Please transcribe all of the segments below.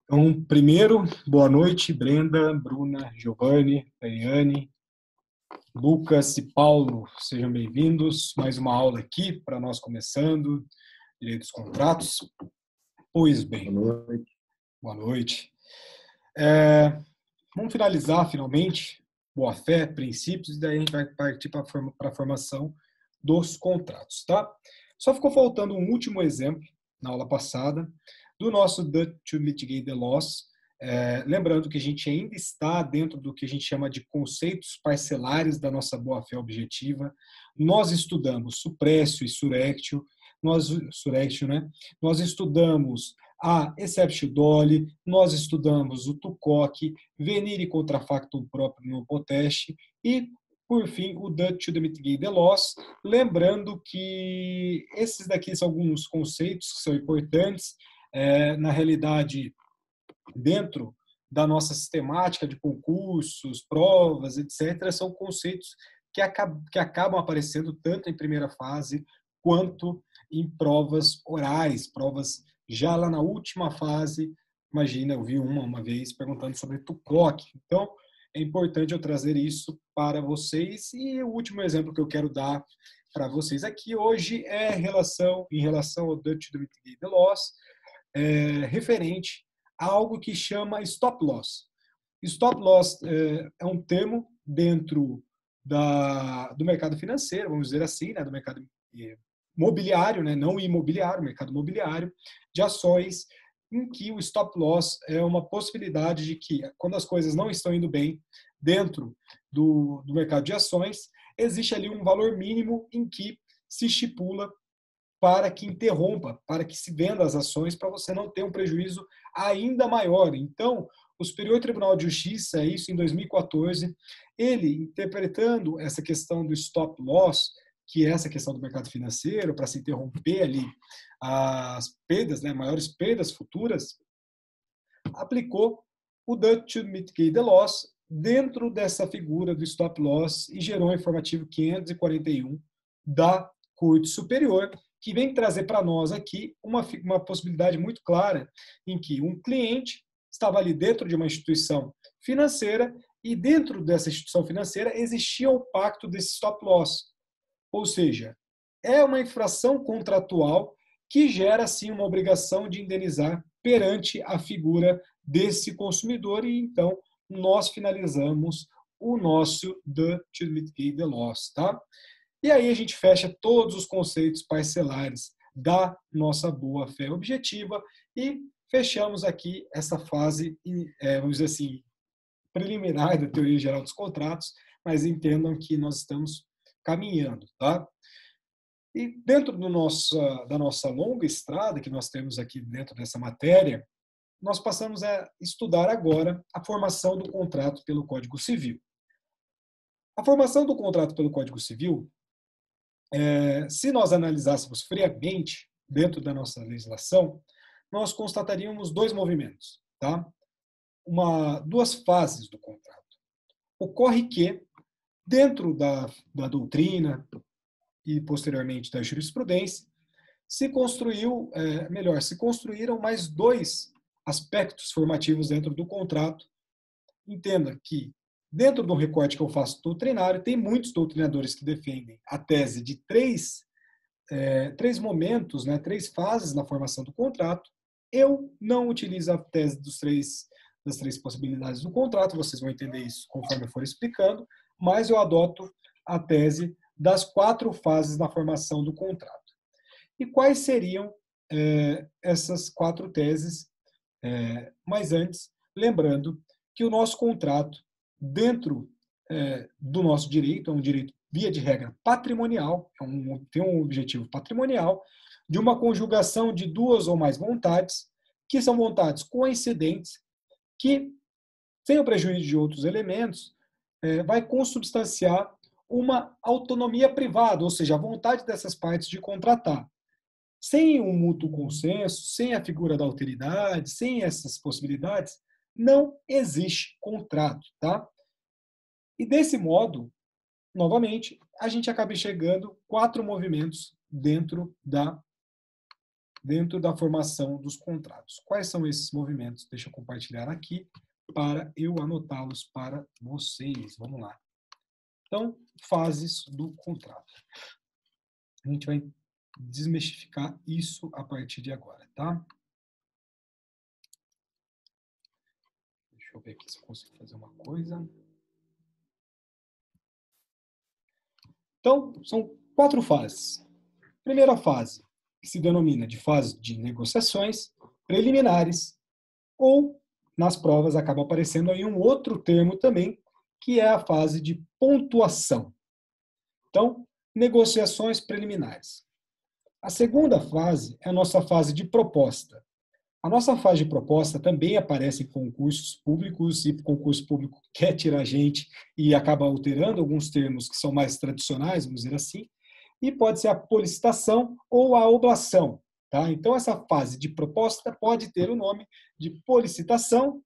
Então, primeiro, boa noite, Brenda, Bruna, Giovanni, Daiane, Lucas e Paulo. Sejam bem-vindos. Mais uma aula aqui para nós começando, Direito dos Contratos. Pois bem, Boa noite. boa noite. Vamos finalizar, finalmente, boa-fé, princípios, e daí a gente vai partir para a formação dos contratos, tá? Só ficou faltando um último exemplo, na aula passada, do nosso Dutch to Mitigate the Loss. Lembrando que a gente ainda está dentro do que a gente chama de conceitos parcelares da nossa boa-fé objetiva. Nós estudamos suprécio e surrectio, né? Nós estudamos a exceptio doli, nós estudamos o tucoque, venire contra factum próprio no poteste e, por fim, o Dutch to mitigate the loss. Lembrando que esses daqui são alguns conceitos que são importantes. Na realidade, dentro da nossa sistemática de concursos, provas, etc., são conceitos que acabam aparecendo tanto em primeira fase quanto em provas orais, provas já lá na última fase. Imagina, eu vi uma vez perguntando sobre Tucoque. Então, é importante eu trazer isso para vocês. E o último exemplo que eu quero dar para vocês aqui hoje é em relação ao Dutch to mitigate the loss, referente a algo que chama stop loss. Stop loss é um termo dentro do mercado financeiro, vamos dizer assim, né, do mercado mobiliário, né, não imobiliário, mercado mobiliário, de ações, em que o stop loss é uma possibilidade de que, quando as coisas não estão indo bem dentro do mercado de ações, existe ali um valor mínimo em que se estipula para que interrompa, para que se venda as ações, para você não ter um prejuízo ainda maior. Então, o Superior Tribunal de Justiça, isso em 2014, ele interpretando essa questão do stop loss, que é essa questão do mercado financeiro, para se interromper ali as perdas, né, maiores perdas futuras, aplicou o Dutch to mitigate the loss dentro dessa figura do stop loss e gerou o informativo 541 da Corte Superior, que vem trazer para nós aqui uma possibilidade muito clara em que um cliente estava ali dentro de uma instituição financeira e dentro dessa instituição financeira existia o pacto desse stop loss. Ou seja, é uma infração contratual que gera, sim, uma obrigação de indenizar perante a figura desse consumidor e, então, nós finalizamos o nosso Dutch to mitigate the loss, tá? E aí a gente fecha todos os conceitos parcelares da nossa boa-fé objetiva e fechamos aqui essa fase, vamos dizer assim, preliminar da teoria geral dos contratos, mas entendam que nós estamos caminhando, tá? E dentro da nossa longa estrada que nós temos aqui dentro dessa matéria, nós passamos a estudar agora a formação do contrato pelo Código Civil. A formação do contrato pelo Código Civil, se nós analisássemos friamente dentro da nossa legislação, nós constataríamos dois movimentos, tá? Duas fases do contrato. Ocorre que, dentro da doutrina e posteriormente da jurisprudência, se construíram mais dois aspectos formativos dentro do contrato. Entenda que, dentro do recorte que eu faço doutrinário, tem muitos doutrinadores que defendem a tese de três momentos, né, três fases na formação do contrato. Eu não utilizo a tese das três possibilidades do contrato, vocês vão entender isso conforme eu for explicando, mas eu adoto a tese das quatro fases na formação do contrato. E quais seriam essas quatro teses? Mas antes, lembrando que o nosso contrato, dentro do nosso direito, é um direito, via de regra, patrimonial, tem um objetivo patrimonial, de uma conjugação de duas ou mais vontades, que são vontades coincidentes, que, sem o prejuízo de outros elementos, vai consubstanciar uma autonomia privada, ou seja, a vontade dessas partes de contratar. Sem um mútuo consenso, sem a figura da alteridade, sem essas possibilidades, não existe contrato, tá? E desse modo, novamente, a gente acaba enxergando quatro movimentos dentro da dentro da formação dos contratos. Quais são esses movimentos? Deixa eu compartilhar aqui para eu anotá-los para vocês. Vamos lá. Então, fases do contrato. A gente vai desmistificar isso a partir de agora, tá? Deixa eu ver aqui se eu consigo fazer uma coisa. Então, são 4 fases. Primeira fase, que se denomina de fase de negociações preliminares, ou nas provas acaba aparecendo aí um outro termo também, que é a fase de pontuação. Então, negociações preliminares. A segunda fase é a nossa fase de proposta. A nossa fase de proposta também aparece em concursos públicos, e o concurso público quer tirar gente e acaba alterando alguns termos que são mais tradicionais, vamos dizer assim, e pode ser a policitação ou a oblação. Tá? Então, essa fase de proposta pode ter o nome de policitação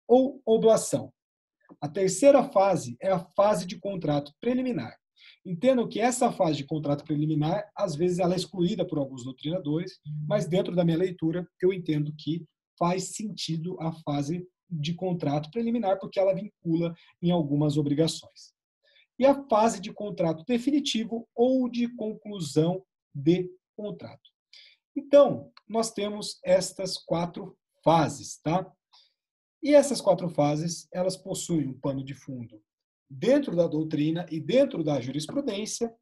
ou oblação. A terceira fase é a fase de contrato preliminar. Entendam que essa fase de contrato preliminar, às vezes, ela é excluída por alguns doutrinadores, mas dentro da minha leitura, eu entendo que faz sentido a fase de contrato preliminar, porque ela vincula em algumas obrigações. E a fase de contrato definitivo ou de conclusão de contrato. Então, nós temos estas 4 fases, tá? E essas 4 fases, elas possuem um pano de fundo dentro da doutrina e dentro da jurisprudência,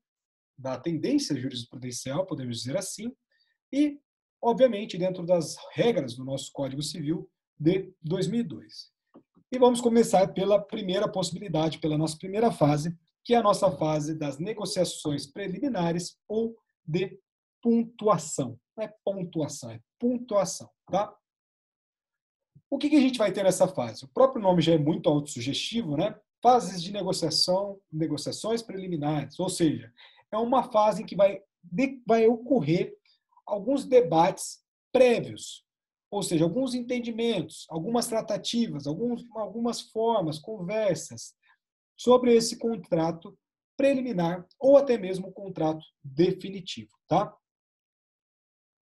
da tendência jurisprudencial, podemos dizer assim, e, obviamente, dentro das regras do nosso Código Civil de 2002. E vamos começar pela primeira possibilidade, pela nossa primeira fase, que é a nossa fase das negociações preliminares ou de pontuação. Não é pontuação, é pontuação, tá? O que a gente vai ter nessa fase? O próprio nome já é muito autossugestivo, né? Fases de negociação, negociações preliminares, ou seja, é uma fase em que vai ocorrer alguns debates prévios, ou seja, alguns entendimentos, algumas tratativas, algumas formas, conversas sobre esse contrato preliminar ou até mesmo contrato definitivo, tá?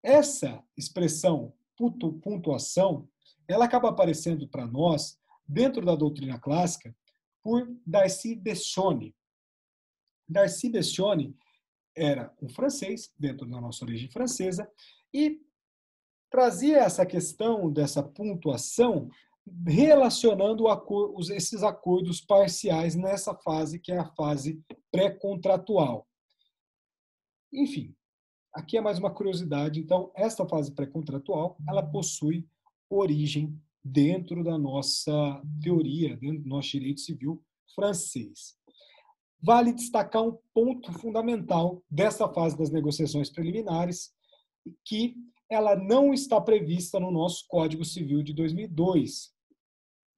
Essa expressão pontuação, ela acaba aparecendo para nós dentro da doutrina clássica por Darcy Bessone. Darcy Bessone era um francês, dentro da nossa origem francesa, e trazia essa questão dessa pontuação relacionando esses acordos parciais nessa fase, que é a fase pré-contratual. Enfim, aqui é mais uma curiosidade. Então, esta fase pré-contratual, ela possui origem dentro da nossa teoria, dentro do nosso direito civil francês. Vale destacar um ponto fundamental dessa fase das negociações preliminares, que ela não está prevista no nosso Código Civil de 2002.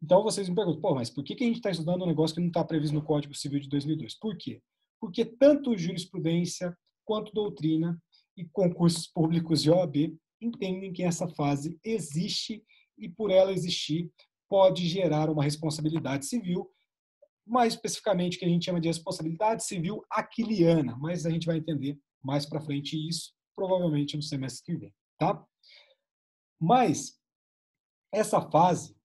Então, vocês me perguntam, pô, mas por que a gente está estudando um negócio que não está previsto no Código Civil de 2002? Por quê? Porque tanto jurisprudência quanto doutrina e concursos públicos de OAB entendem que essa fase existe e, por ela existir, pode gerar uma responsabilidade civil, mais especificamente que a gente chama de responsabilidade civil aquiliana, mas a gente vai entender mais para frente isso, provavelmente no semestre que vem, tá? Mas essa fase,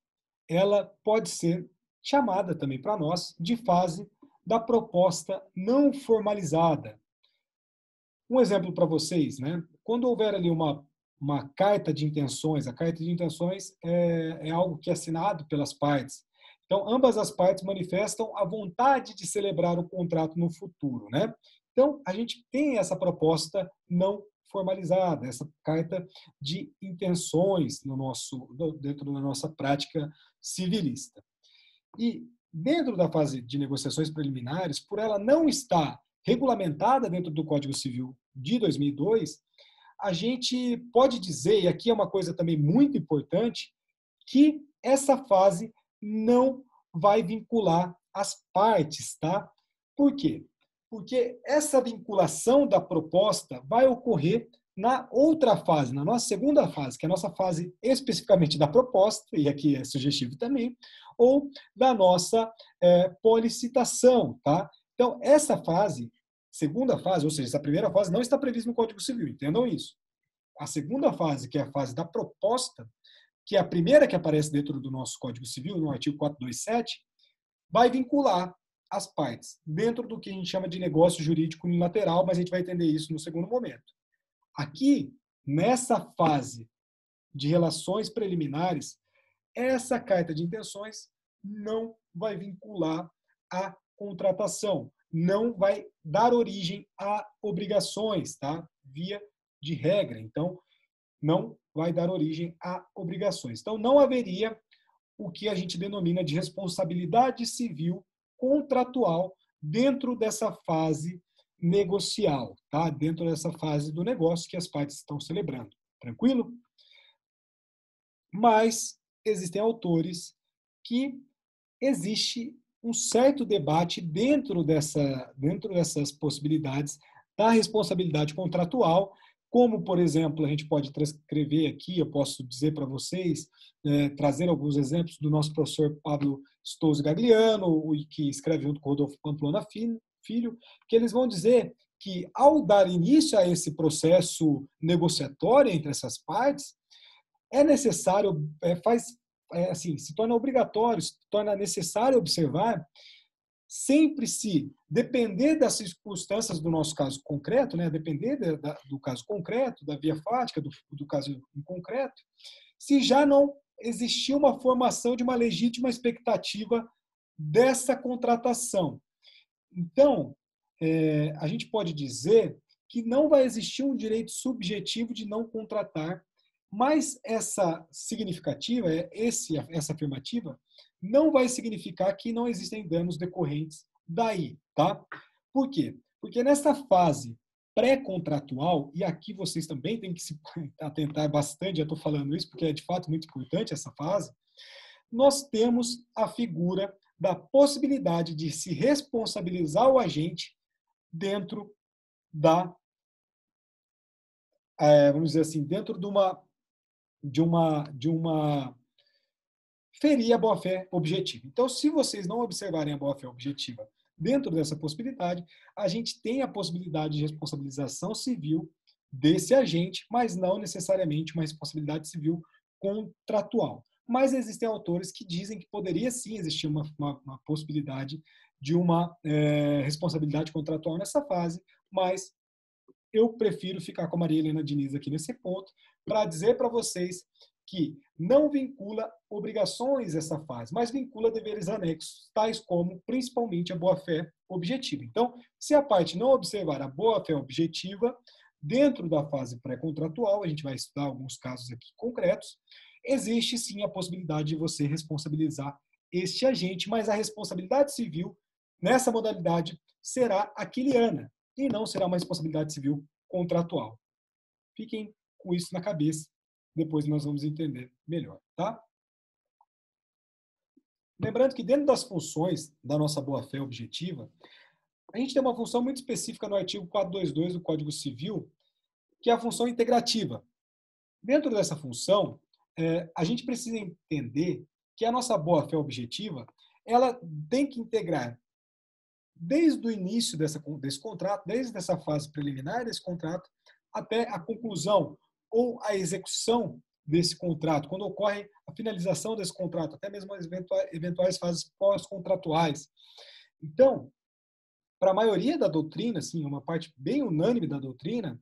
ela pode ser chamada também para nós de fase da proposta não formalizada. Um exemplo para vocês, né? Quando houver ali uma carta de intenções, a carta de intenções é algo que é assinado pelas partes. Então, ambas as partes manifestam a vontade de celebrar o contrato no futuro, né? Então, a gente tem essa proposta não formalizada, essa carta de intenções dentro da nossa prática civilista. E dentro da fase de negociações preliminares, por ela não estar regulamentada dentro do Código Civil de 2002, a gente pode dizer, e aqui é uma coisa também muito importante, que essa fase não vai vincular as partes, tá? Por quê? Porque essa vinculação da proposta vai ocorrer na outra fase, na nossa segunda fase, que é a nossa fase especificamente da proposta, e aqui é sugestivo também, ou da nossa policitação, tá? Então, essa fase, segunda fase, ou seja, essa primeira fase não está prevista no Código Civil, entendam isso. a segunda fase, que é a fase da proposta, que é a primeira que aparece dentro do nosso Código Civil, no artigo 427, vai vincular as partes dentro do que a gente chama de negócio jurídico unilateral, mas a gente vai entender isso no segundo momento. Aqui, nessa fase de relações preliminares, essa carta de intenções não vai vincular a contratação, não vai dar origem a obrigações, tá? Via de regra. Então, não vai dar origem a obrigações. Então, não haveria o que a gente denomina de responsabilidade civil contratual dentro dessa fase negocial, tá? Dentro dessa fase do negócio que as partes estão celebrando. Tranquilo? Mas existem autores que existe um certo debate dentro dessas possibilidades da responsabilidade contratual, como, por exemplo, a gente pode transcrever aqui, eu posso dizer para vocês, trazer alguns exemplos do nosso professor Pablo Stolz Gagliano, que escreve junto com o Rodolfo Pamplona Filho, que eles vão dizer que, ao dar início a esse processo negociatório entre essas partes, é necessário, assim, se torna obrigatório, se torna necessário observar, sempre se depender das circunstâncias do nosso caso concreto, né, depender do caso concreto, da via fática, do caso em concreto, se já não existir uma formação de uma legítima expectativa dessa contratação. Então, a gente pode dizer que não vai existir um direito subjetivo de não contratar, mas essa significativa, essa afirmativa, não vai significar que não existem danos decorrentes daí, tá? Por quê? Porque nessa fase pré-contratual, e aqui vocês também têm que se atentar bastante, já estou falando isso porque é de fato muito importante essa fase, nós temos a figura da possibilidade de se responsabilizar o agente dentro vamos dizer assim, dentro de uma ferir a boa-fé objetiva. Então, se vocês não observarem a boa-fé objetiva dentro dessa possibilidade, a gente tem a possibilidade de responsabilização civil desse agente, mas não necessariamente uma responsabilidade civil contratual. Mas existem autores que dizem que poderia sim existir uma possibilidade de uma responsabilidade contratual nessa fase, mas eu prefiro ficar com a Maria Helena Diniz aqui nesse ponto para dizer para vocês que não vincula obrigações essa fase, mas vincula deveres anexos, tais como, principalmente, a boa-fé objetiva. Então, se a parte não observar a boa-fé objetiva, dentro da fase pré-contratual, a gente vai estudar alguns casos aqui concretos, existe sim a possibilidade de você responsabilizar este agente, mas a responsabilidade civil, nessa modalidade, será aquiliana, e não será uma responsabilidade civil contratual. Fiquem com isso na cabeça, depois nós vamos entender melhor, tá? Lembrando que dentro das funções da nossa boa-fé objetiva, a gente tem uma função muito específica no artigo 422 do Código Civil, que é a função integrativa. Dentro dessa função, a gente precisa entender que a nossa boa-fé objetiva, ela tem que integrar desde o início desse contrato, desde essa fase preliminar desse contrato, até a conclusão ou a execução desse contrato, quando ocorre a finalização desse contrato, até mesmo as eventuais fases pós-contratuais. Então, para a maioria da doutrina, assim, uma parte bem unânime da doutrina,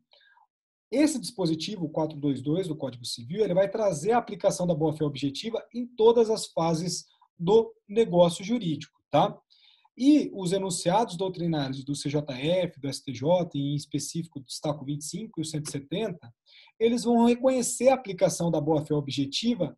esse dispositivo 422 do Código Civil, ele vai trazer a aplicação da boa-fé objetiva em todas as fases do negócio jurídico, tá? E os enunciados doutrinários do CJF, do STJ, em específico, destaco 25 e o 170, eles vão reconhecer a aplicação da boa-fé objetiva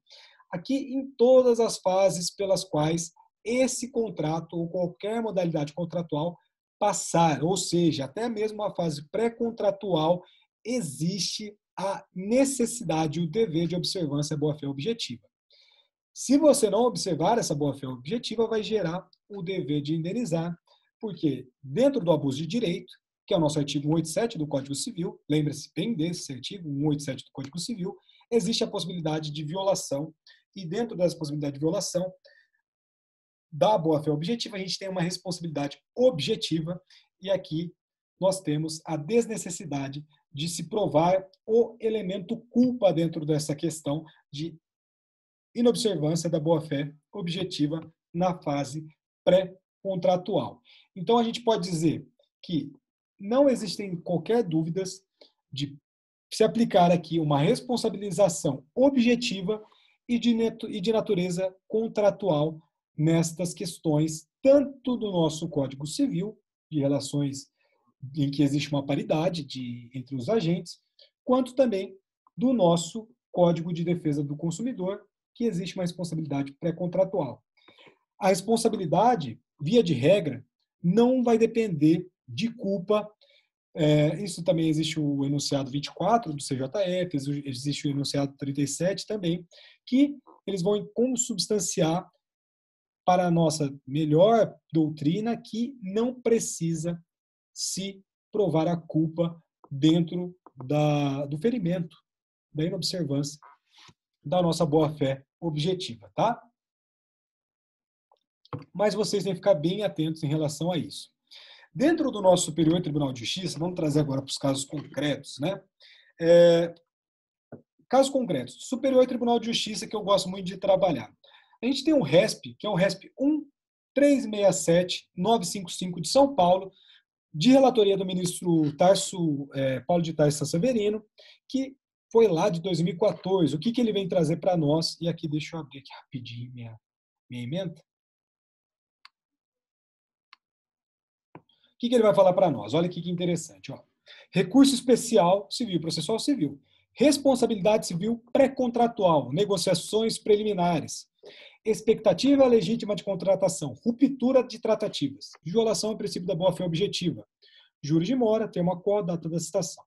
aqui em todas as fases pelas quais esse contrato ou qualquer modalidade contratual passar, ou seja, até mesmo a fase pré-contratual existe a necessidade e o dever de observância da boa-fé objetiva. Se você não observar essa boa-fé objetiva, vai gerar o dever de indenizar, porque dentro do abuso de direito, que é o nosso artigo 187 do Código Civil, lembre-se bem desse artigo, 187 do Código Civil, existe a possibilidade de violação, e dentro dessa possibilidade de violação da boa-fé objetiva, a gente tem uma responsabilidade objetiva, e aqui nós temos a desnecessidade de se provar o elemento culpa dentro dessa questão de inobservância da boa-fé objetiva na fase pré-contratual. Então, a gente pode dizer que não existem qualquer dúvidas de se aplicar aqui uma responsabilização objetiva e de natureza contratual nestas questões, tanto do nosso Código Civil, de relações em que existe uma paridade entre os agentes, quanto também do nosso Código de Defesa do Consumidor, que existe uma responsabilidade pré-contratual. A responsabilidade, via de regra, não vai depender de culpa. Isso também existe o enunciado 24 do CJF, existe o enunciado 37 também, que eles vão consubstanciar para a nossa melhor doutrina que não precisa se provar a culpa dentro do ferimento, da inobservância da nossa boa-fé objetiva, tá? Mas vocês têm que ficar bem atentos em relação a isso. Dentro do nosso Superior Tribunal de Justiça, vamos trazer agora para os casos concretos, né? Casos concretos. Superior Tribunal de Justiça, que eu gosto muito de trabalhar. A gente tem um RESP, que é um RESP 1367955 de São Paulo, de relatoria do ministro Paulo de Tarso Severino, que foi lá de 2014. O que ele vem trazer para nós? E aqui, deixa eu abrir aqui rapidinho minha emenda. O que ele vai falar para nós? Olha aqui que interessante. Ó. Recurso especial civil, processual civil. Responsabilidade civil pré-contratual, negociações preliminares. Expectativa legítima de contratação, ruptura de tratativas, violação ao princípio da boa-fé objetiva, juros de mora, termo qual, data da citação.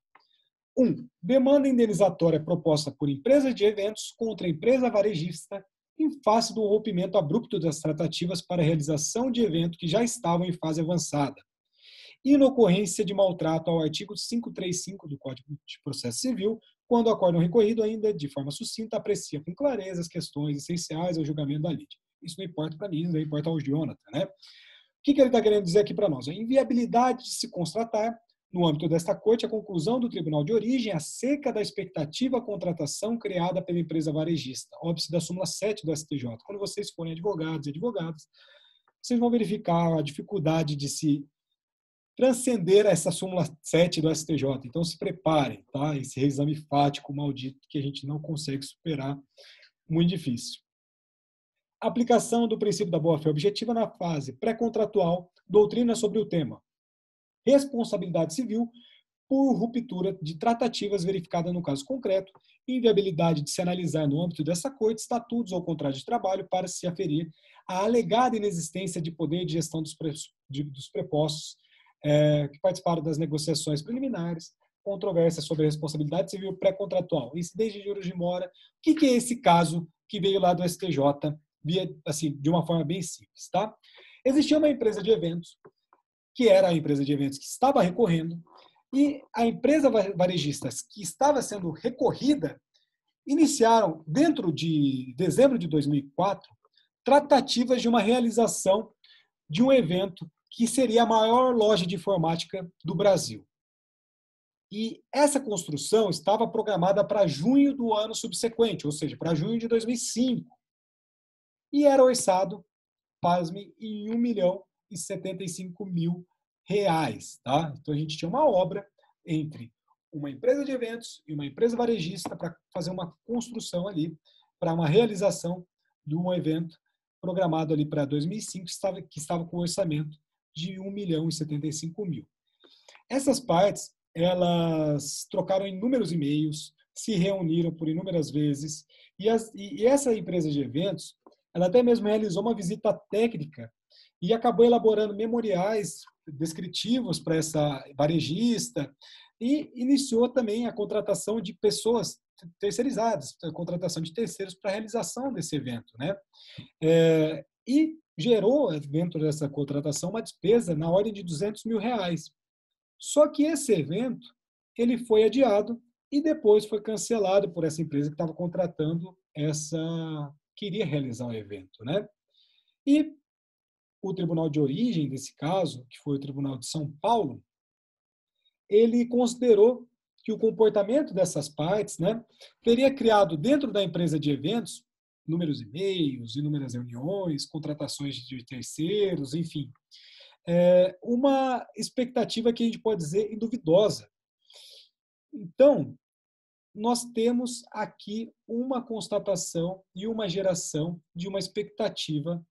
Demanda indenizatória proposta por empresa de eventos contra a empresa varejista em face do rompimento abrupto das tratativas para a realização de evento que já estavam em fase avançada. Inocorrência de maltrato ao artigo 535 do Código de Processo Civil, quando o acórdão recorrido ainda, de forma sucinta, aprecia com clareza as questões essenciais ao julgamento da lide. Isso não importa para mim, não importa ao Jonathan, né? O que ele está querendo dizer aqui para nós? A inviabilidade de se constatar, no âmbito desta corte, a conclusão do tribunal de origem acerca da expectativa contratação criada pela empresa varejista, óbice da súmula 7 do STJ. Quando vocês forem advogados e advogadas, vocês vão verificar a dificuldade de se transcender essa súmula 7 do STJ. Então, se preparem, tá? Esse reexame fático maldito que a gente não consegue superar, muito difícil. Aplicação do princípio da boa-fé objetiva na fase pré-contratual, doutrina sobre o tema. Responsabilidade civil por ruptura de tratativas verificada no caso concreto, inviabilidade de se analisar no âmbito dessa corte estatutos ou contrato de trabalho para se aferir a alegada inexistência de poder de gestão dos prepostos que participaram das negociações preliminares, controvérsia sobre a responsabilidade civil pré-contratual, incidência de juros de mora. O que é esse caso que veio lá do STJ, assim, de uma forma bem simples, tá? Existia uma empresa de eventos, que era a empresa de eventos que estava recorrendo, e a empresa varejista que estava sendo recorrida iniciaram, dentro de dezembro de 2004, tratativas de uma realização de um evento que seria a maior loja de informática do Brasil. E essa construção estava programada para junho do ano subsequente, ou seja, para junho de 2005. E era orçado, pasme, em R$1.075.000. Tá? Então a gente tinha uma obra entre uma empresa de eventos e uma empresa varejista para fazer uma construção ali, para uma realização de um evento programado ali para 2005, que estava com um orçamento de R$1.075.000. Essas partes, elas trocaram inúmeros e-mails, se reuniram por inúmeras vezes, e essa empresa de eventos, ela até mesmo realizou uma visita técnica e acabou elaborando memoriais descritivos para essa varejista e iniciou também a contratação de pessoas terceirizadas, a contratação de terceiros para a realização desse evento, né? E gerou, dentro dessa contratação, uma despesa na ordem de R$200.000. Só que esse evento ele foi adiado e depois foi cancelado por essa empresa que estava contratando queria realizar um evento, né? E o tribunal de origem desse caso, que foi o Tribunal de São Paulo, ele considerou que o comportamento dessas partes, né, teria criado dentro da empresa de eventos inúmeros e-mails, inúmeras reuniões, contratações de terceiros, enfim, uma expectativa que a gente pode dizer duvidosa. Então, nós temos aqui uma constatação e uma geração de uma expectativa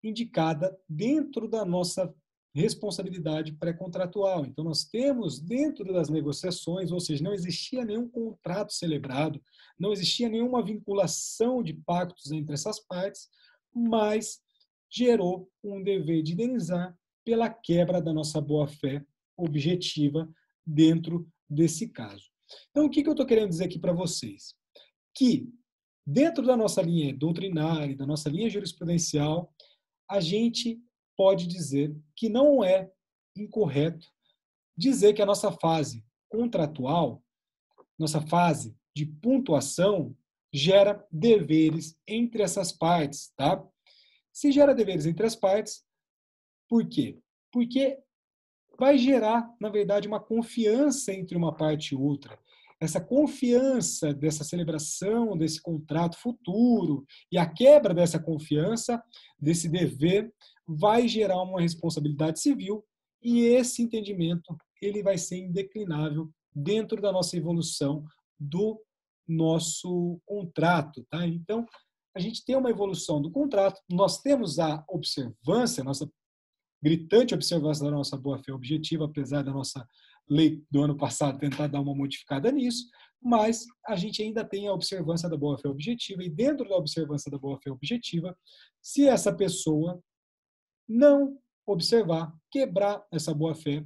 indicada dentro da nossa responsabilidade pré-contratual. Então, nós temos dentro das negociações, ou seja, não existia nenhum contrato celebrado, não existia nenhuma vinculação de pactos entre essas partes, mas gerou um dever de indenizar pela quebra da nossa boa-fé objetiva dentro desse caso. Então, o que eu estou querendo dizer aqui para vocês? Que dentro da nossa linha doutrinária, da nossa linha jurisprudencial, a gente pode dizer que não é incorreto dizer que a nossa fase contratual, nossa fase de pontuação, gera deveres entre essas partes, tá? Se gera deveres entre as partes, por quê? Porque vai gerar, na verdade, uma confiança entre uma parte e outra. Essa confiança dessa celebração desse contrato futuro e a quebra dessa confiança, desse dever, vai gerar uma responsabilidade civil e esse entendimento ele vai ser indeclinável dentro da nossa evolução do nosso contrato, tá? Então, a gente tem uma evolução do contrato, nós temos a observância, nossa gritante observância da nossa boa-fé objetiva, apesar da nossa lei do ano passado tentar dar uma modificada nisso, mas a gente ainda tem a observância da boa-fé objetiva e dentro da observância da boa-fé objetiva, se essa pessoa não observar, quebrar essa boa-fé,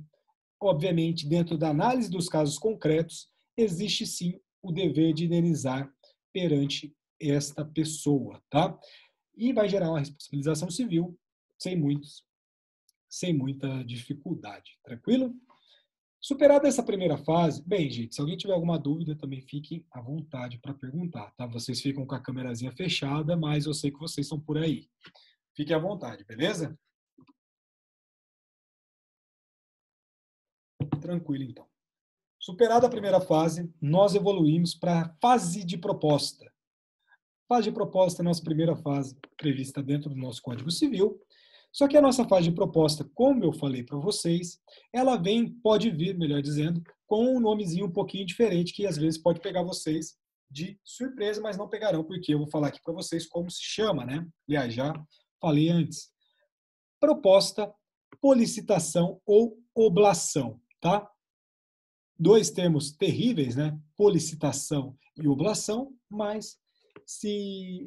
obviamente, dentro da análise dos casos concretos, existe sim o dever de indenizar perante esta pessoa, tá? E vai gerar uma responsabilização civil sem muita dificuldade. Tranquilo? Superada essa primeira fase, bem, gente, se alguém tiver alguma dúvida, também fiquem à vontade para perguntar, tá? Vocês ficam com a câmerazinha fechada, mas eu sei que vocês estão por aí. Fiquem à vontade, beleza? Tranquilo, então. Superada a primeira fase, nós evoluímos para a fase de proposta. Fase de proposta é a nossa primeira fase prevista dentro do nosso Código Civil. Só que a nossa fase de proposta, como eu falei para vocês, ela pode vir, melhor dizendo, com um nomezinho um pouquinho diferente, que às vezes pode pegar vocês de surpresa, mas não pegarão, porque eu vou falar aqui para vocês como se chama, né? Aliás, já falei antes. Proposta, policitação ou oblação, tá? Dois termos terríveis, né? Policitação e oblação, mas se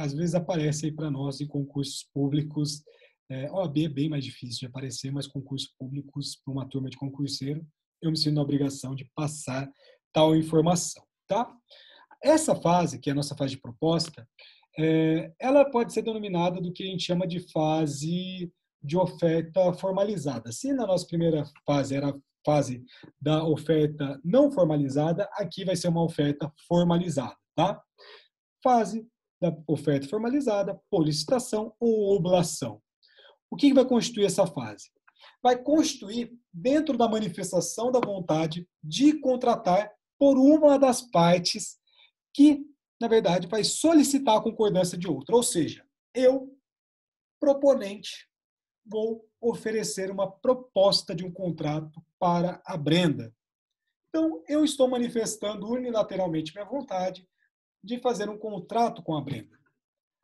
às vezes aparece aí para nós em concursos públicos, OAB é bem mais difícil de aparecer, mas concursos públicos, para uma turma de concurseiro, eu me sinto na obrigação de passar tal informação, tá? Essa fase, que é a nossa fase de proposta, ela pode ser denominada do que a gente chama de fase de oferta formalizada. Se na nossa primeira fase era a fase da oferta não formalizada, aqui vai ser uma oferta formalizada, tá? Fase da oferta formalizada, por licitação ou oblação. O que vai constituir essa fase? Vai constituir dentro da manifestação da vontade de contratar por uma das partes que, na verdade, vai solicitar a concordância de outra. Ou seja, eu, proponente, vou oferecer uma proposta de um contrato para a Brenda. Então, eu estou manifestando unilateralmente minha vontade de fazer um contrato com a Brenda.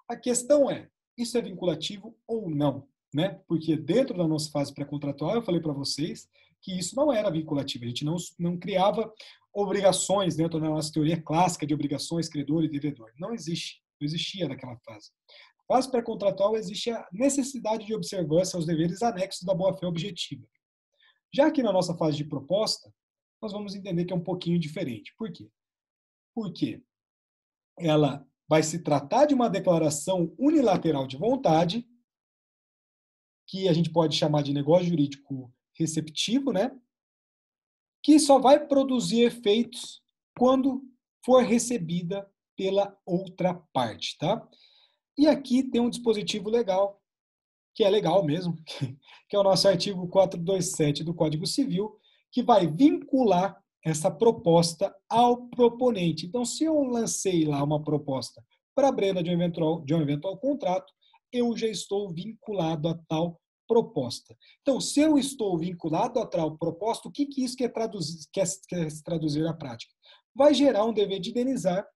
A questão é, isso é vinculativo ou não? Né? Porque dentro da nossa fase pré-contratual, eu falei para vocês que isso não era vinculativo, a gente não criava obrigações dentro da nossa teoria clássica de obrigações, credor e devedor. Não existia naquela fase. Na fase pré-contratual existe a necessidade de observância aos deveres anexos da boa-fé objetiva. Já que na nossa fase de proposta, nós vamos entender que é um pouquinho diferente. Por quê? Porque ela vai se tratar de uma declaração unilateral de vontade, que a gente pode chamar de negócio jurídico receptivo, né? Que só vai produzir efeitos quando for recebida pela outra parte, tá? E aqui tem um dispositivo legal, que é legal mesmo, que é o nosso artigo 427 do Código Civil, que vai vincular essa proposta ao proponente. Então, se eu lancei lá uma proposta para a Brenda de um eventual contrato, eu já estou vinculado a tal proposta. Então, se eu estou vinculado a tal proposta, o que isso quer se traduzir na prática? Vai gerar um dever de indenizar,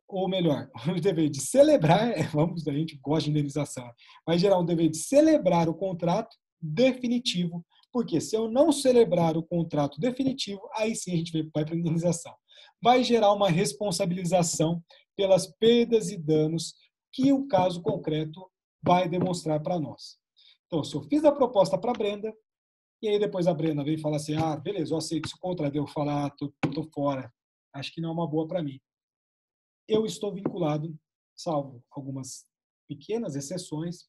ou melhor, um dever de celebrar, a gente gosta de indenização, vai gerar um dever de celebrar o contrato definitivo, porque se eu não celebrar o contrato definitivo, aí sim a gente vai para a indenização. Vai gerar uma responsabilização pelas perdas e danos que o caso concreto vai demonstrar para nós. Então, se eu fiz a proposta para a Brenda, e aí depois a Brenda vem e fala assim, beleza, eu aceito esse contrato, eu falar, tô fora, acho que não é uma boa para mim. Eu estou vinculado, salvo algumas pequenas exceções,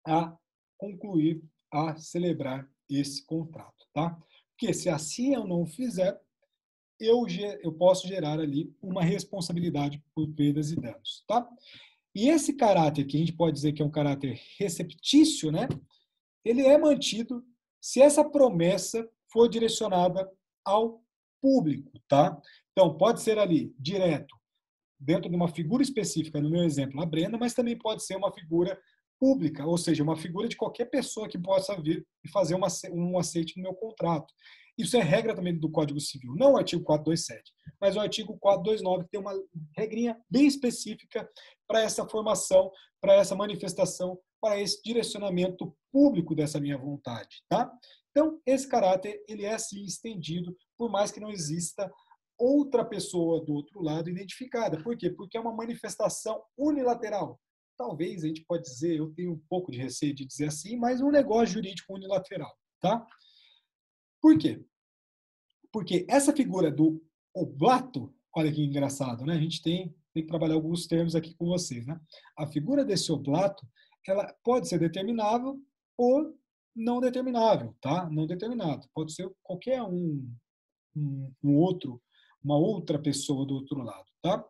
a concluir, a celebrar esse contrato, tá? Porque se assim eu não fizer, eu posso gerar ali uma responsabilidade por perdas e danos, tá? E esse caráter, que a gente pode dizer que é um caráter receptício, né? Ele é mantido se essa promessa for direcionada ao público, tá? Então, pode ser ali direto, dentro de uma figura específica, no meu exemplo, a Brenda, mas também pode ser uma figura pública, ou seja, uma figura de qualquer pessoa que possa vir e fazer um aceite no meu contrato. Isso é regra também do Código Civil, não o artigo 427, mas o artigo 429, que tem uma regrinha bem específica para essa formação, para essa manifestação, para esse direcionamento público dessa minha vontade, tá? Então, esse caráter, ele é assim estendido, por mais que não exista outra pessoa do outro lado identificada. Por quê? Porque é uma manifestação unilateral. Talvez a gente pode dizer, eu tenho um pouco de receio de dizer assim, mas um negócio jurídico unilateral, tá? Por quê? Porque essa figura do oblato, olha que engraçado, né? A gente tem que trabalhar alguns termos aqui com vocês, né? A figura desse oblato, ela pode ser determinável ou não determinável, tá? Não determinado. Pode ser qualquer uma outra pessoa do outro lado, tá?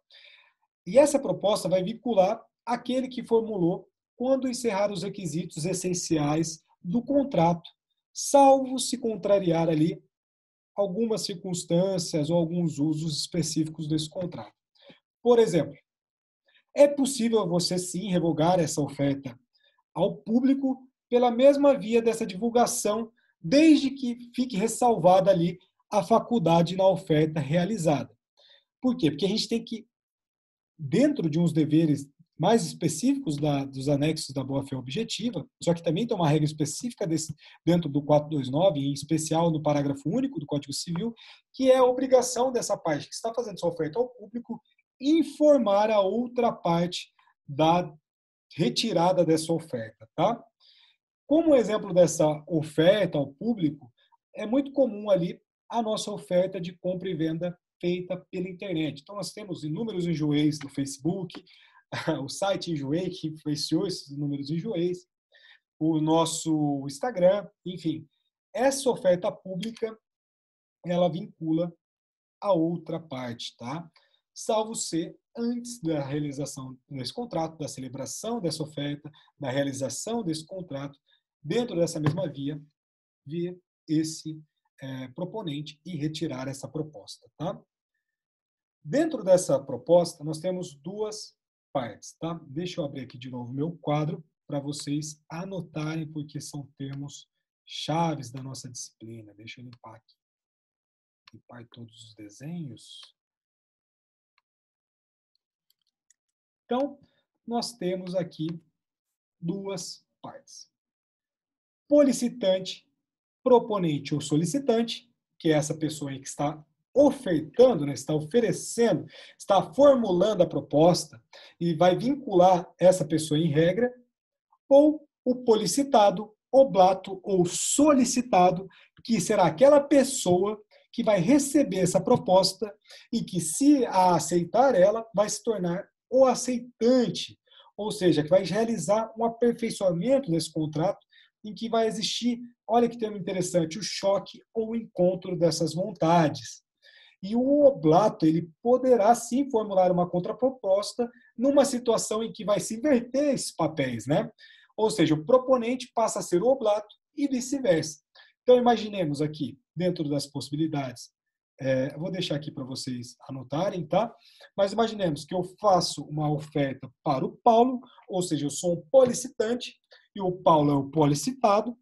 E essa proposta vai vincular aquele que formulou quando encerrar os requisitos essenciais do contrato, salvo se contrariar ali algumas circunstâncias ou alguns usos específicos desse contrato. Por exemplo, é possível você sim revogar essa oferta ao público pela mesma via dessa divulgação, desde que fique ressalvada ali a faculdade na oferta realizada. Por quê? Porque a gente tem que, dentro de uns deveres mais específicos dos anexos da boa-fé objetiva, só que também tem uma regra específica dentro do 429, em especial no parágrafo único do Código Civil, que é a obrigação dessa parte que está fazendo sua oferta ao público informar a outra parte da retirada dessa oferta, tá? Como exemplo dessa oferta ao público, é muito comum ali a nossa oferta de compra e venda feita pela internet. Então, nós temos inúmeros enjoeis no Facebook, o site Enjoei, que influenciou esses inúmeros enjoeis, o nosso Instagram, enfim. Essa oferta pública, ela vincula a outra parte, tá? Salvo ser antes da realização desse contrato, da celebração dessa oferta, da realização desse contrato, dentro dessa mesma via, vir esse proponente e retirar essa proposta, tá? Dentro dessa proposta, nós temos duas partes, tá? Deixa eu abrir aqui de novo meu quadro para vocês anotarem, porque são termos chaves da nossa disciplina. Deixa eu limpar aqui. Limpar todos os desenhos. Então, nós temos aqui duas partes. Policitante, proponente ou solicitante, que é essa pessoa aí que está ofertando, né, está oferecendo, está formulando a proposta e vai vincular essa pessoa em regra, ou o policitado, oblato ou solicitado, que será aquela pessoa que vai receber essa proposta e que, se a aceitar ela, vai se tornar o aceitante, ou seja, que vai realizar um aperfeiçoamento desse contrato em que vai existir, olha que termo interessante, o choque ou o encontro dessas vontades. E o oblato, ele poderá sim formular uma contraproposta numa situação em que vai se inverter esses papéis, né? Ou seja, o proponente passa a ser o oblato e vice-versa. Então, imaginemos aqui, dentro das possibilidades. Eu vou deixar aqui para vocês anotarem, tá? Mas imaginemos que eu faço uma oferta para o Paulo, ou seja, eu sou um policitante e o Paulo é o policitado,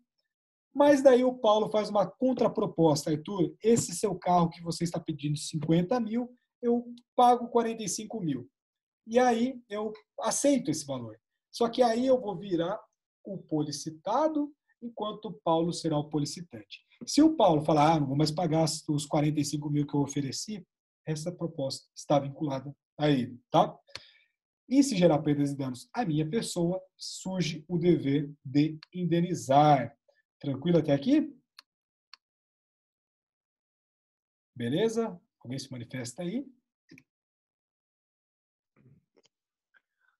mas daí o Paulo faz uma contraproposta. Arthur, esse seu carro que você está pedindo 50 mil, eu pago 45 mil. E aí eu aceito esse valor. Só que aí eu vou virar o policitado, enquanto o Paulo será o policitante. Se o Paulo falar, não vou mais pagar os 45 mil que eu ofereci, essa proposta está vinculada a ele, tá? E se gerar perdas e danos à minha pessoa, surge o dever de indenizar. Tranquilo até aqui? Beleza? Alguém se manifesta aí?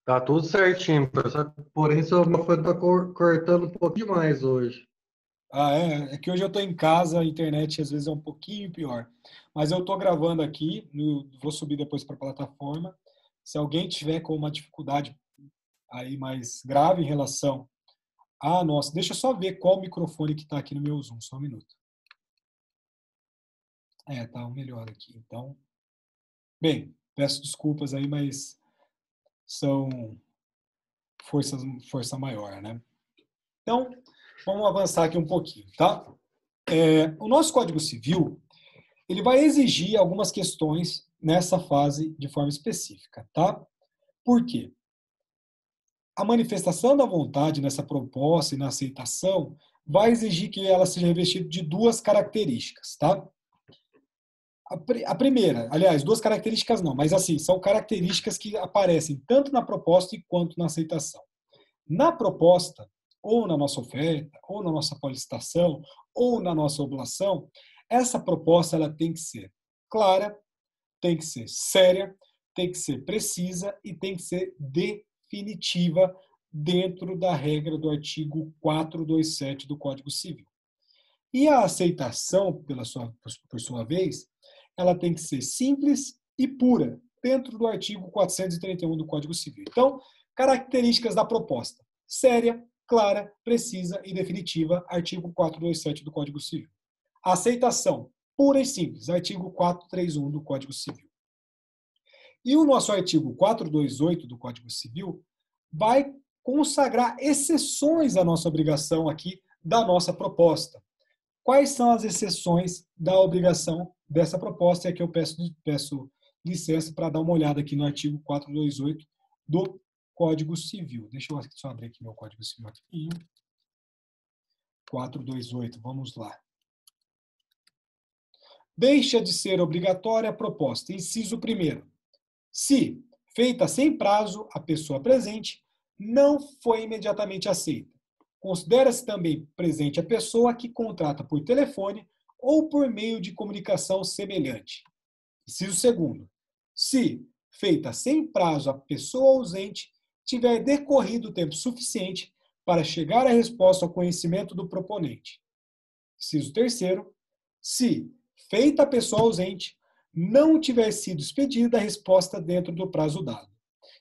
Tá tudo certinho, professor. Porém, seu microfone tá cortando um pouco demais hoje. É que hoje eu estou em casa, a internet às vezes é um pouquinho pior. Mas eu estou gravando aqui, vou subir depois para a plataforma. Se alguém tiver com uma dificuldade aí mais grave em relação a nossa, deixa eu só ver qual microfone que está aqui no meu Zoom, só um minuto. Tá o melhor aqui. Então, bem, peço desculpas aí, mas são força maior, né? Então, vamos avançar aqui um pouquinho, tá? O nosso Código Civil, ele vai exigir algumas questões nessa fase de forma específica, tá? Por quê? A manifestação da vontade nessa proposta e na aceitação vai exigir que ela seja revestida de duas características, tá? A primeira, aliás, duas características não, mas assim, são características que aparecem tanto na proposta quanto na aceitação. Na proposta, ou na nossa oferta, ou na nossa solicitação, ou na nossa oblação, essa proposta ela tem que ser clara, tem que ser séria, tem que ser precisa e tem que ser definitiva dentro da regra do artigo 427 do Código Civil. E a aceitação, por sua vez, ela tem que ser simples e pura, dentro do artigo 431 do Código Civil. Então, características da proposta: séria, clara, precisa e definitiva, artigo 427 do Código Civil. Aceitação, pura e simples, artigo 431 do Código Civil. E o nosso artigo 428 do Código Civil vai consagrar exceções à nossa obrigação aqui da nossa proposta. Quais são as exceções da obrigação dessa proposta? E aqui eu peço licença para dar uma olhada aqui no artigo 428 do Código Civil. Deixa eu só abrir aqui meu Código Civil aqui. 428, vamos lá. Deixa de ser obrigatória a proposta. Inciso 1º. Se, feita sem prazo, a pessoa presente não foi imediatamente aceita. Considera-se também presente a pessoa que contrata por telefone ou por meio de comunicação semelhante. Inciso 2º. Se, feita sem prazo, a pessoa ausente tiver decorrido o tempo suficiente para chegar à resposta ao conhecimento do proponente. Inciso 3º. Se, feita a pessoa ausente, não tiver sido expedida a resposta dentro do prazo dado.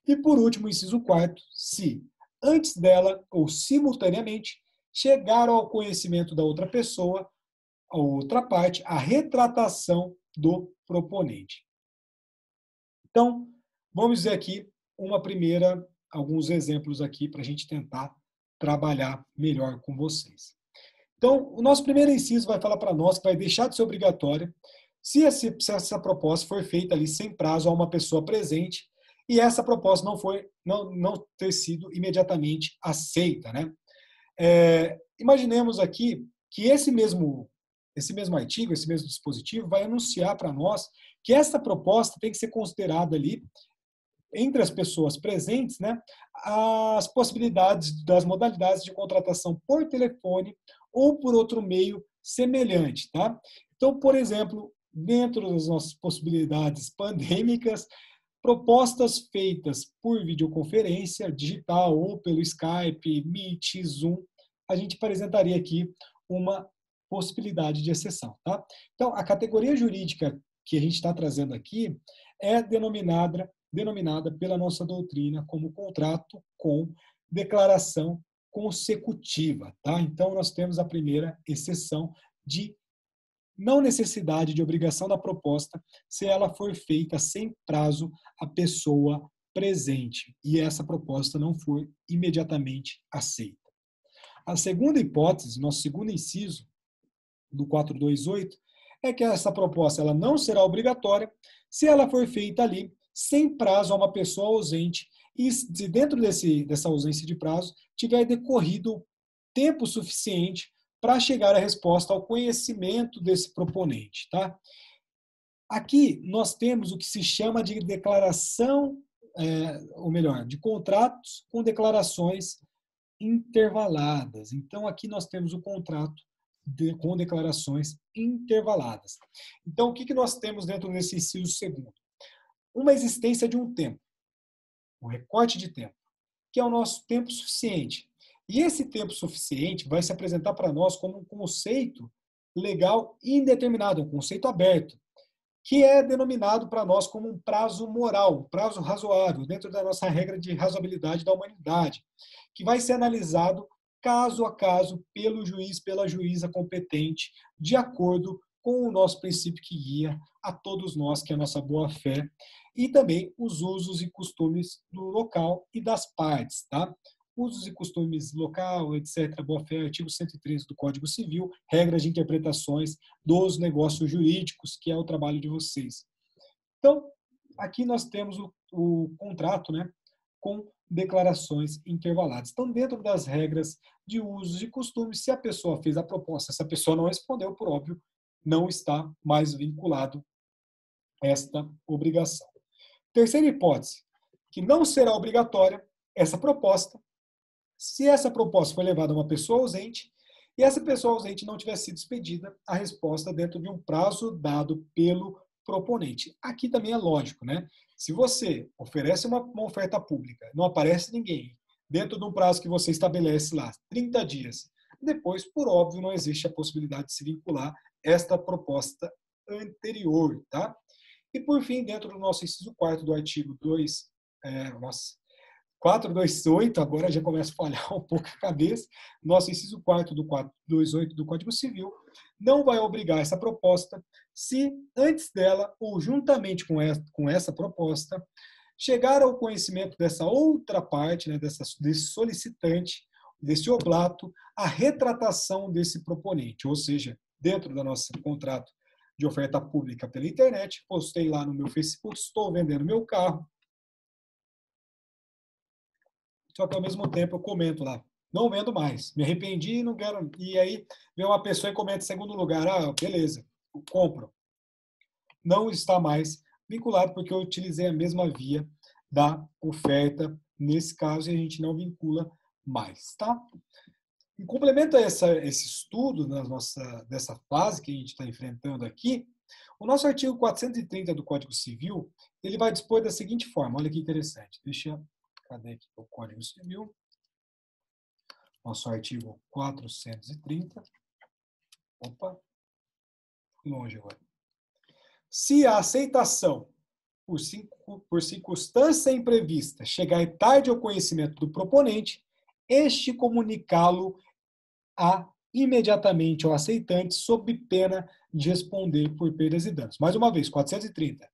E, por último, inciso 4º, se, antes dela ou simultaneamente, chegar ao conhecimento da outra pessoa, a outra parte, a retratação do proponente. Então, vamos dizer aqui alguns exemplos aqui para a gente tentar trabalhar melhor com vocês. Então, o nosso primeiro inciso vai falar para nós que vai deixar de ser obrigatória se essa proposta for feita ali sem prazo a uma pessoa presente e essa proposta não ter sido imediatamente aceita, né? Imaginemos aqui que esse mesmo artigo, esse mesmo dispositivo vai anunciar para nós que essa proposta tem que ser considerada ali entre as pessoas presentes, né, as possibilidades das modalidades de contratação por telefone ou por outro meio semelhante, tá? Então, por exemplo, dentro das nossas possibilidades pandêmicas, propostas feitas por videoconferência digital ou pelo Skype, Meet, Zoom, a gente apresentaria aqui uma possibilidade de exceção, tá? Então, a categoria jurídica que a gente está trazendo aqui é denominada pela nossa doutrina como contrato com declaração consecutiva, tá? Então, nós temos a primeira exceção de não necessidade de obrigação da proposta se ela for feita sem prazo à pessoa presente e essa proposta não for imediatamente aceita. A segunda hipótese, nosso segundo inciso do 428, é que essa proposta ela não será obrigatória se ela for feita ali sem prazo a uma pessoa ausente e se dentro dessa ausência de prazo tiver decorrido tempo suficiente para chegar à resposta ao conhecimento desse proponente, tá? Aqui nós temos o que se chama de declaração, ou melhor, de contratos com declarações intervaladas. Então, aqui nós temos o contrato com declarações intervaladas. Então, o que nós temos dentro desse inciso segundo? Uma existência de um tempo, um recorte de tempo, que é o nosso tempo suficiente. E esse tempo suficiente vai se apresentar para nós como um conceito legal indeterminado, um conceito aberto, que é denominado para nós como um prazo moral, um prazo razoável, dentro da nossa regra de razoabilidade da humanidade, que vai ser analisado caso a caso pelo juiz, pela juíza competente, de acordo com o nosso princípio que guia a todos nós, que é a nossa boa-fé, e também os usos e costumes do local e das partes, tá? Usos e costumes local, etc., boa-fé, artigo 113 do Código Civil, regras de interpretações dos negócios jurídicos, que é o trabalho de vocês. Então, aqui nós temos o contrato, né, com declarações intervaladas. Então, dentro das regras de usos e costumes, se a pessoa fez a proposta, se a pessoa não respondeu, por óbvio, não está mais vinculado a esta obrigação. Terceira hipótese, que não será obrigatória essa proposta, se essa proposta foi levada a uma pessoa ausente e essa pessoa ausente não tiver sido expedida a resposta dentro de um prazo dado pelo proponente. Aqui também é lógico, né? Se você oferece uma oferta pública, não aparece ninguém, dentro de um prazo que você estabelece lá, 30 dias, depois, por óbvio, não existe a possibilidade de se vincular esta proposta anterior, tá? E por fim, dentro do nosso inciso 4º do artigo 428, agora já começa a falhar um pouco a cabeça, nosso inciso 4º do 428 do Código Civil, não vai obrigar essa proposta se antes dela, ou juntamente com essa proposta, chegar ao conhecimento dessa outra parte, né, desse solicitante, desse oblato, a retratação desse proponente, ou seja, dentro do nosso contrato de oferta pública pela internet, postei lá no meu Facebook, estou vendendo meu carro, só que ao mesmo tempo eu comento lá, não vendo mais, me arrependi, não quero. E aí vem uma pessoa e comenta em segundo lugar, beleza, eu compro. Não está mais vinculado porque eu utilizei a mesma via da oferta nesse caso e a gente não vincula mais, tá? Em complemento a esse estudo dessa fase que a gente está enfrentando aqui, o nosso artigo 430 do Código Civil, ele vai dispor da seguinte forma, olha que interessante, cadê aqui o Código Civil? Nosso artigo 430. Opa, longe agora. Se a aceitação por circunstância imprevista chegar tarde ao conhecimento do proponente, este comunicá-lo imediatamente ao aceitante sob pena de responder por perdas e danos. Mais uma vez, 430.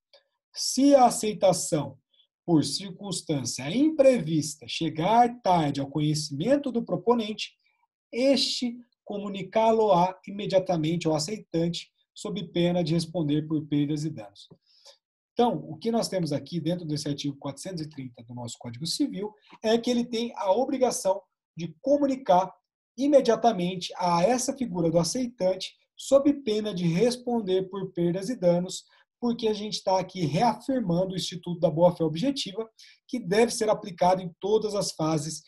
Se a aceitação por circunstância imprevista chegar tarde ao conhecimento do proponente, este comunicá-lo-á imediatamente ao aceitante, sob pena de responder por perdas e danos. Então, o que nós temos aqui dentro desse artigo 430 do nosso Código Civil é que ele tem a obrigação de comunicar imediatamente a essa figura do aceitante, sob pena de responder por perdas e danos, porque a gente está aqui reafirmando o Instituto da Boa-Fé Objetiva, que deve ser aplicado em todas as fases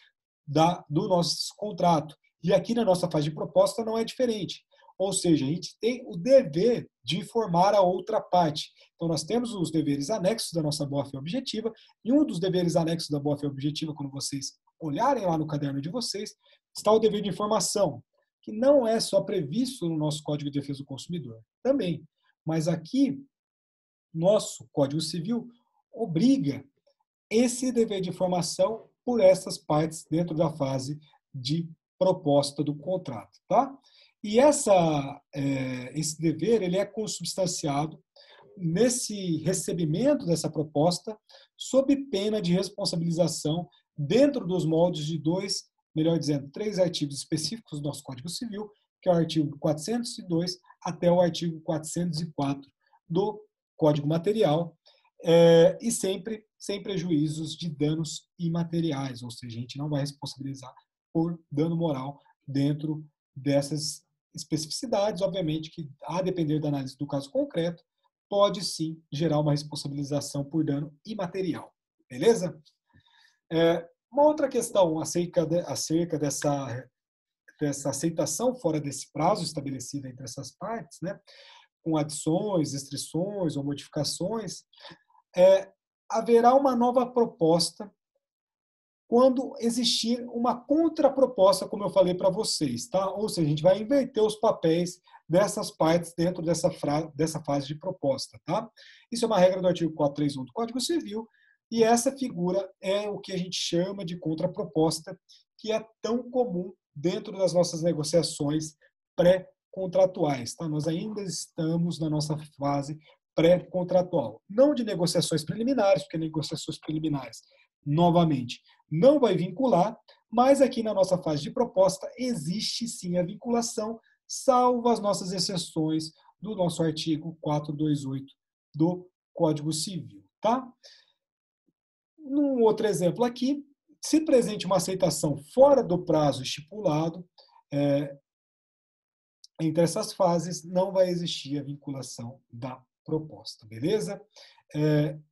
do nosso contrato. E aqui na nossa fase de proposta não é diferente. Ou seja, a gente tem o dever de informar a outra parte. Então, nós temos os deveres anexos da nossa boa-fé objetiva, e um dos deveres anexos da boa-fé objetiva, quando vocês olharem lá no caderno de vocês, está o dever de informação, que não é só previsto no nosso Código de Defesa do Consumidor, também. Mas aqui, nosso Código Civil obriga esse dever de informação por essas partes dentro da fase de proposta do contrato, tá? E esse dever ele é consubstanciado nesse recebimento dessa proposta, sob pena de responsabilização dentro dos moldes de melhor dizendo, 3 artigos específicos do nosso Código Civil, que é o artigo 402 até o artigo 404 do Código Material, e sempre sem prejuízos de danos imateriais, ou seja, a gente não vai responsabilizar por dano moral dentro dessas especificidades, obviamente que, a depender da análise do caso concreto, pode sim gerar uma responsabilização por dano imaterial. Beleza? Uma outra questão acerca dessa aceitação fora desse prazo estabelecido entre essas partes, né, com adições, restrições ou modificações, haverá uma nova proposta quando existir uma contraproposta, como eu falei para vocês, tá? Ou seja, a gente vai inverter os papéis dessas partes dentro dessa fase de proposta, tá? Isso é uma regra do artigo 431 do Código Civil, e essa figura é o que a gente chama de contraproposta, que é tão comum dentro das nossas negociações pré-contratuais, tá? Nós ainda estamos na nossa fase pré-contratual, não de negociações preliminares, porque negociações preliminares, novamente, não vai vincular, mas aqui na nossa fase de proposta existe sim a vinculação, salvo as nossas exceções do nosso artigo 428 do Código Civil, tá? Num outro exemplo aqui, se presente uma aceitação fora do prazo estipulado, entre essas fases não vai existir a vinculação da proposta, beleza?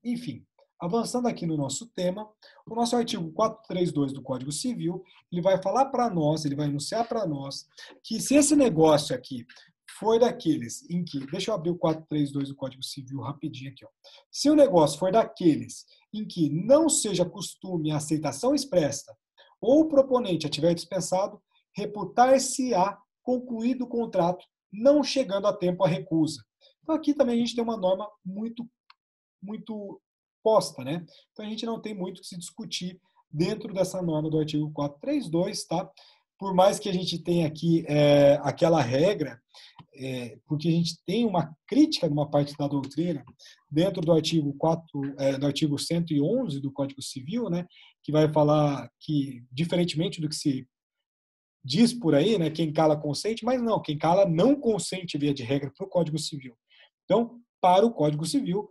Enfim, avançando aqui no nosso tema, o nosso artigo 432 do Código Civil, ele vai falar para nós, ele vai enunciar para nós, que se esse negócio aqui for daqueles em que, deixa eu abrir o 432 do Código Civil rapidinho aqui, ó. Se o negócio for daqueles em que não seja costume a aceitação expressa ou o proponente a tiver dispensado, reputar-se-á concluído o contrato, não chegando a tempo a recusa. Então aqui também a gente tem uma norma muito posta, né? Então a gente não tem muito que se discutir dentro dessa norma do artigo 432, tá? Por mais que a gente tenha aqui aquela regra, porque a gente tem uma crítica numa parte da doutrina dentro do artigo 111 do Código Civil, né? Que vai falar que, diferentemente do que se diz por aí, né, quem cala consente, mas não, quem cala não consente via de regra para o Código Civil. Então, para o Código Civil,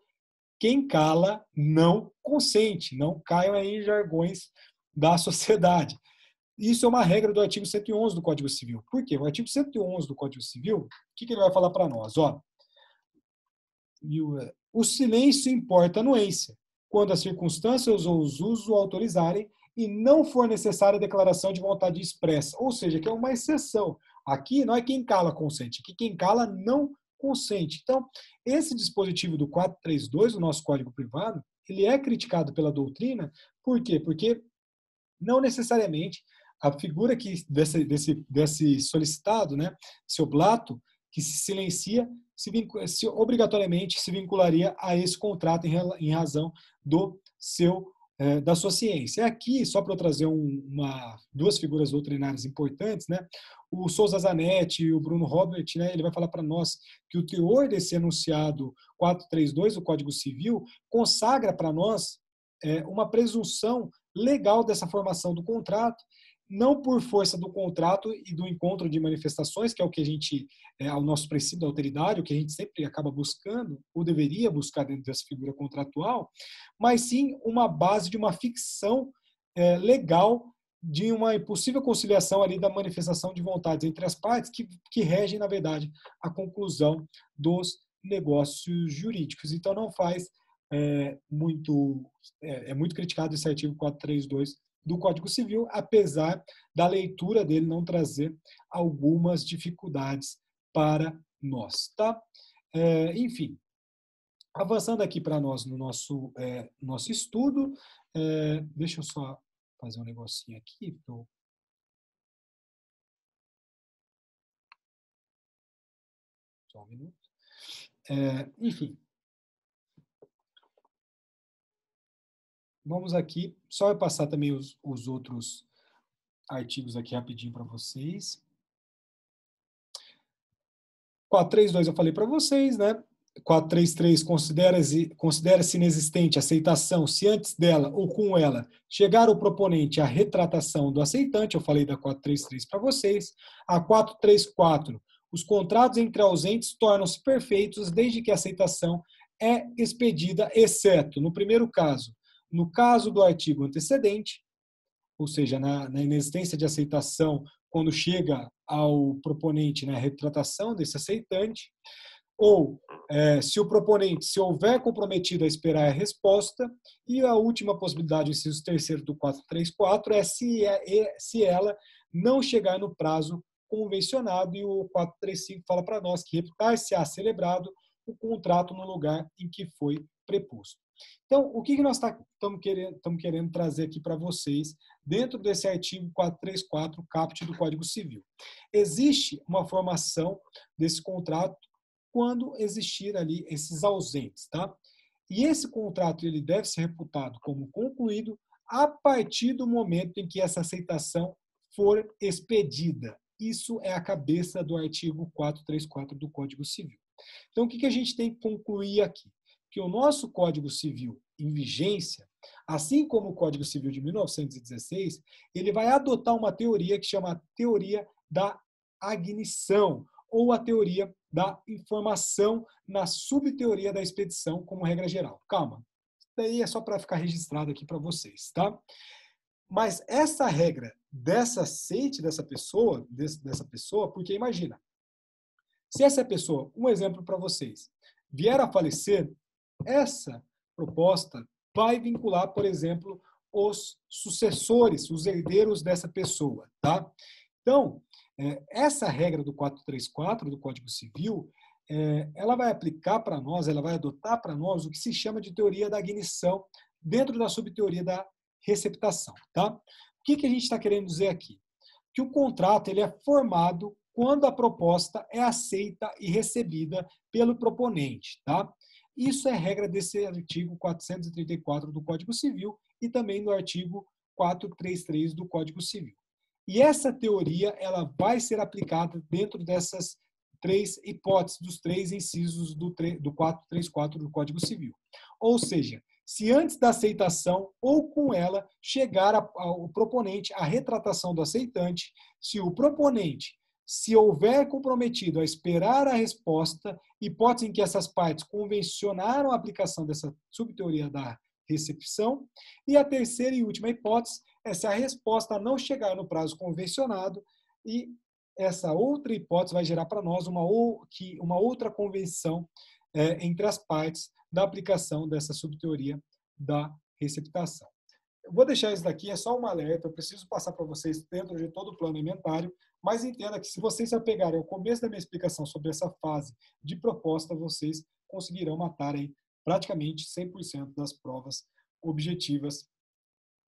quem cala não consente, não caiam aí em jargões da sociedade. Isso é uma regra do artigo 111 do Código Civil. Por quê? O artigo 111 do Código Civil, o que ele vai falar para nós? Ó, o silêncio importa anuência, quando as circunstâncias ou os usos o autorizarem e não for necessária a declaração de vontade expressa. Ou seja, que é uma exceção. Aqui não é quem cala consente, aqui quem cala não consente. Então, esse dispositivo do 432 do nosso Código Privado, ele é criticado pela doutrina, por quê? Porque não necessariamente a figura desse solicitado, né, esse oblato, que se silencia, obrigatoriamente se vincularia a esse contrato em razão da sua ciência. Aqui, só para eu trazer duas figuras doutrinárias importantes, né, o Souza Zanetti e o Bruno Robert, né, ele vai falar para nós que o teor desse enunciado 432 do Código Civil consagra para nós uma presunção legal dessa formação do contrato, não por força do contrato e do encontro de manifestações, que é o que a gente, ao nosso princípio da alteridade, o que a gente sempre acaba buscando, ou deveria buscar dentro dessa figura contratual, mas sim uma base de uma ficção legal de uma possível conciliação ali da manifestação de vontades entre as partes que regem, na verdade, a conclusão dos negócios jurídicos. Então, não faz é muito criticado esse artigo 432 do Código Civil, apesar da leitura dele não trazer algumas dificuldades para nós, tá? Enfim, avançando aqui para nós no nosso estudo, deixa eu só fazer um negocinho aqui. Só um minuto. Enfim, vamos aqui, só eu passar também os outros artigos aqui rapidinho para vocês. 432 eu falei para vocês, né? 433 considera-se inexistente a aceitação se antes dela ou com ela chegar o proponente à retratação do aceitante, eu falei da 433 para vocês. A 434, os contratos entre ausentes tornam-se perfeitos desde que a aceitação é expedida, exceto, no primeiro caso, no caso do artigo antecedente, ou seja, na inexistência de aceitação quando chega ao proponente, né, a retratação desse aceitante, ou se o proponente, se houver comprometido a esperar a resposta, e a última possibilidade, o inciso terceiro do 434, é se ela não chegar no prazo convencionado, e o 435 fala para nós que reputar-se-á celebrado o contrato no lugar em que foi preposto. Então, o que nós estamos querendo trazer aqui para vocês, dentro desse artigo 434, caput do Código Civil? Existe uma formação desse contrato quando existir ali esses ausentes, tá? E esse contrato ele deve ser reputado como concluído a partir do momento em que essa aceitação for expedida. Isso é a cabeça do artigo 434 do Código Civil. Então, o que a gente tem que concluir aqui? Que o nosso Código Civil em vigência, assim como o Código Civil de 1916, ele vai adotar uma teoria que chama a teoria da agnição, ou a teoria da informação na subteoria da expedição como regra geral. Calma, isso daí é só para ficar registrado aqui para vocês, tá? Mas essa regra dessa aceite dessa pessoa, porque imagina, se essa pessoa, um exemplo para vocês, vier a falecer, essa proposta vai vincular, por exemplo, os sucessores, os herdeiros dessa pessoa, tá? Então, essa regra do 434 do Código Civil, ela vai aplicar para nós, ela vai adotar para nós o que se chama de teoria da ignição dentro da subteoria da receptação, tá? O que a gente está querendo dizer aqui? Que o contrato ele é formado quando a proposta é aceita e recebida pelo proponente, tá? Isso é regra desse artigo 434 do Código Civil e também do artigo 433 do Código Civil. E essa teoria ela vai ser aplicada dentro dessas três hipóteses, dos três incisos do 434 do Código Civil. Ou seja, se antes da aceitação ou com ela chegar ao proponente a retratação do aceitante, se o proponente se houver comprometido a esperar a resposta, hipótese em que essas partes convencionaram a aplicação dessa subteoria da recepção, e a terceira e última hipótese é se a resposta não chegar no prazo convencionado, e essa outra hipótese vai gerar para nós uma outra convenção entre as partes da aplicação dessa subteoria da receptação. Eu vou deixar isso daqui, é só um alerta, eu preciso passar para vocês dentro de todo o plano inventário, mas entenda que se vocês se apegarem ao começo da minha explicação sobre essa fase de proposta, vocês conseguirão matar aí praticamente 100% das provas objetivas,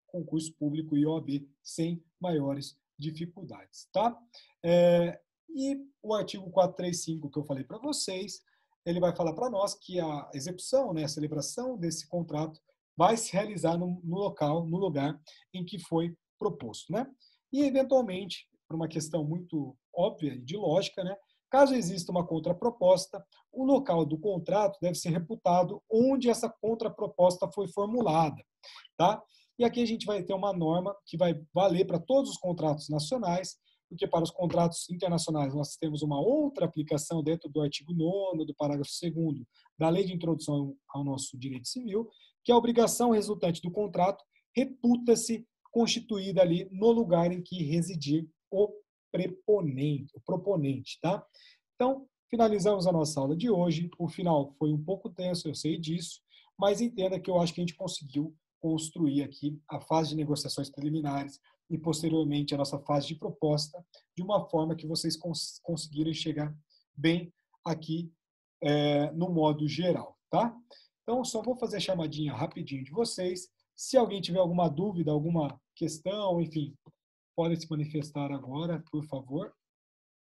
concurso público e OAB, sem maiores dificuldades, tá? E o artigo 435 que eu falei para vocês, ele vai falar para nós que a execução, né, a celebração desse contrato vai se realizar no lugar em que foi proposto, né? E, eventualmente, por uma questão muito óbvia de lógica, né, caso exista uma contraproposta, o local do contrato deve ser reputado onde essa contraproposta foi formulada, tá? E aqui a gente vai ter uma norma que vai valer para todos os contratos nacionais, porque para os contratos internacionais nós temos uma outra aplicação dentro do artigo 9º, do parágrafo 2º da Lei de Introdução ao Nosso Direito Civil, que a obrigação resultante do contrato reputa-se constituída ali no lugar em que residir o proponente, tá? Então, finalizamos a nossa aula de hoje. O final foi um pouco tenso, eu sei disso, mas entenda que eu acho que a gente conseguiu construir aqui a fase de negociações preliminares e, posteriormente, a nossa fase de proposta, de uma forma que vocês conseguirem chegar bem aqui no modo geral, tá? Então, só vou fazer a chamadinha rapidinho de vocês. Se alguém tiver alguma dúvida, alguma questão, enfim, podem se manifestar agora, por favor.